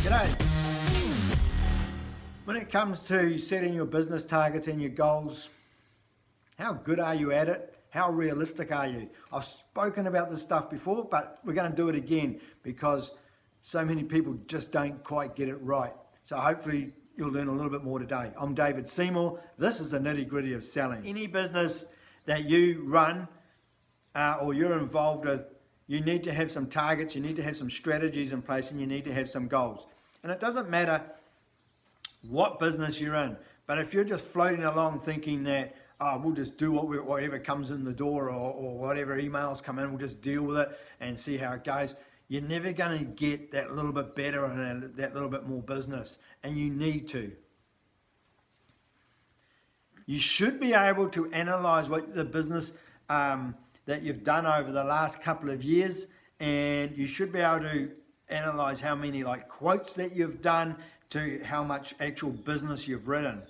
G'day. When it comes to setting your business targets and your goals, how good are you at it? How realistic are you? I've spoken about this stuff before, but we're going to do it again because so many people just don't quite get it right. So hopefully you'll learn a little bit more today. I'm David Seymour. This is the nitty gritty of selling. Any business that you run or you're involved with, you need to have some targets, you need to have some strategies in place, and you need to have some goals. And it doesn't matter what business you're in, but if you're just floating along thinking that, oh, we'll just do whatever comes in the door or whatever emails come in, we'll just deal with it and see how it goes, you're never going to get that little bit better and that little bit more business, and you need to. You should be able to analyze what the business that you've done over the last couple of years, and you should be able to analyze how many quotes that you've done to how much actual business you've written.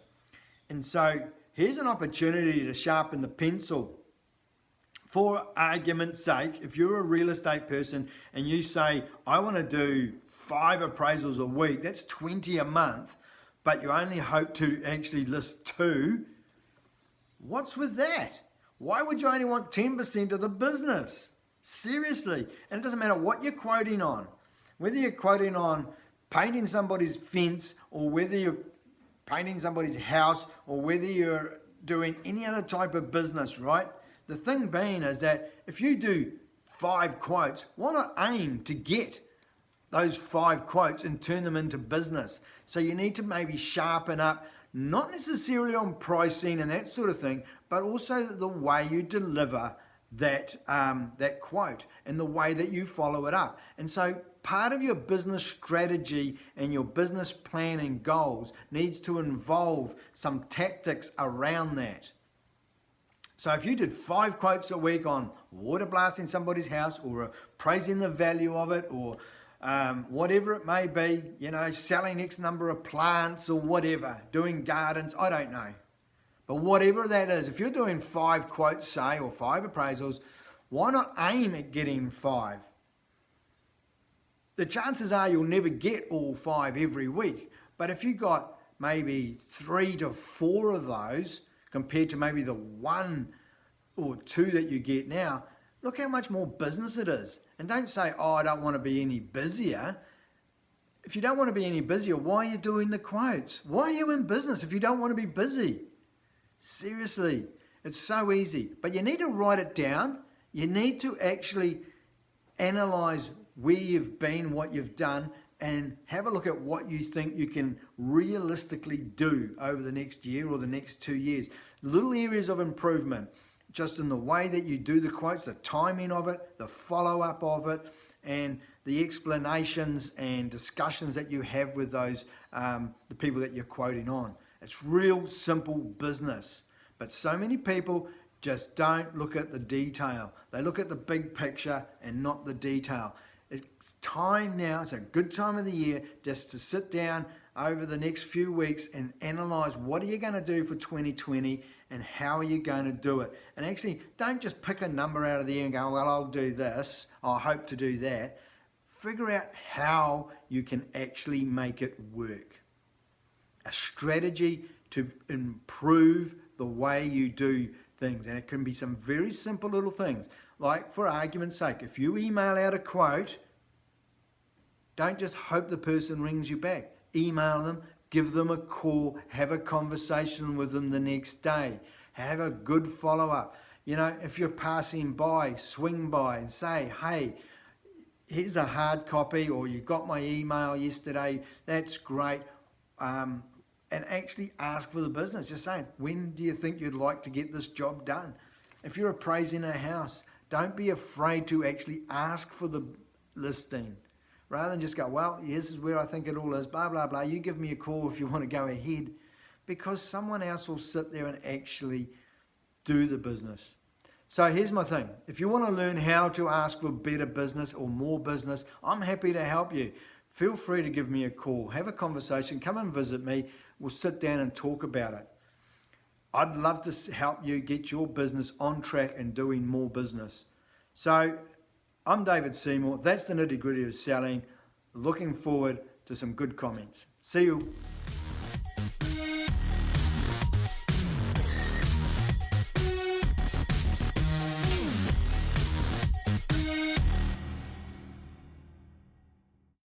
And so here's an opportunity to sharpen the pencil. For argument's sake, if you're a real estate person and you say, I want to do 5 appraisals a week, that's 20 a month, but you only hope to actually list 2, what's with that? Why would you only want 10% of the business? Seriously. And it doesn't matter what you're quoting on. Whether you're quoting on painting somebody's fence, or whether you're painting somebody's house, or whether you're doing any other type of business, right? The thing being is that if you do 5 quotes, why not aim to get those 5 quotes and turn them into business? So you need to maybe sharpen up, not necessarily on pricing and that sort of thing, but also the way you deliver that quote and the way that you follow it up. And so part of your business strategy and your business plan and goals needs to involve some tactics around that. So if you did 5 quotes a week on water blasting somebody's house, or appraising the value of it, or whatever it may be, selling X number of plants or whatever, doing gardens, I don't know. But whatever that is, if you're doing 5 quotes, say, or 5 appraisals, why not aim at getting 5? The chances are you'll never get all 5 every week. But if you got maybe 3 to 4 of those, compared to maybe the 1 or 2 that you get now, look how much more business it is. And don't say, oh, I don't want to be any busier. If you don't want to be any busier, why are you doing the quotes? Why are you in business if you don't want to be busy? Seriously, it's so easy. But you need to write it down. You need to actually analyze where you've been, what you've done, and have a look at what you think you can realistically do over the next year or the next 2 years. Little areas of improvement, just in the way that you do the quotes, the timing of it, the follow-up of it, and the explanations and discussions that you have with those the people that you're quoting on. It's real simple business, but so many people just don't look at the detail. They look at the big picture and not the detail. It's time now, it's a good time of the year just to sit down over the next few weeks and analyze what are you going to do for 2020 and how are you going to do it. And actually, don't just pick a number out of the air and go, well, I'll do this, I hope to do that. Figure out how you can actually make it work. A strategy to improve the way you do things. And it can be some very simple little things. Like, for argument's sake, if you email out a quote, don't just hope the person rings you back. Email them, give them a call, have a conversation with them the next day. Have a good follow-up. If you're passing by, swing by and say, hey, here's a hard copy, or you got my email yesterday, that's great. And actually ask for the business. Just saying, when do you think you'd like to get this job done? If you're appraising a house, don't be afraid to actually ask for the listing. Rather than just go, well, this is where I think it all is, blah, blah, blah. You give me a call if you want to go ahead. Because someone else will sit there and actually do the business. So here's my thing. If you want to learn how to ask for better business or more business, I'm happy to help you. Feel free to give me a call. Have a conversation. Come and visit me. We'll sit down and talk about it. I'd love to help you get your business on track and doing more business. So I'm David Seymour. That's the nitty gritty of selling. Looking forward to some good comments. See you.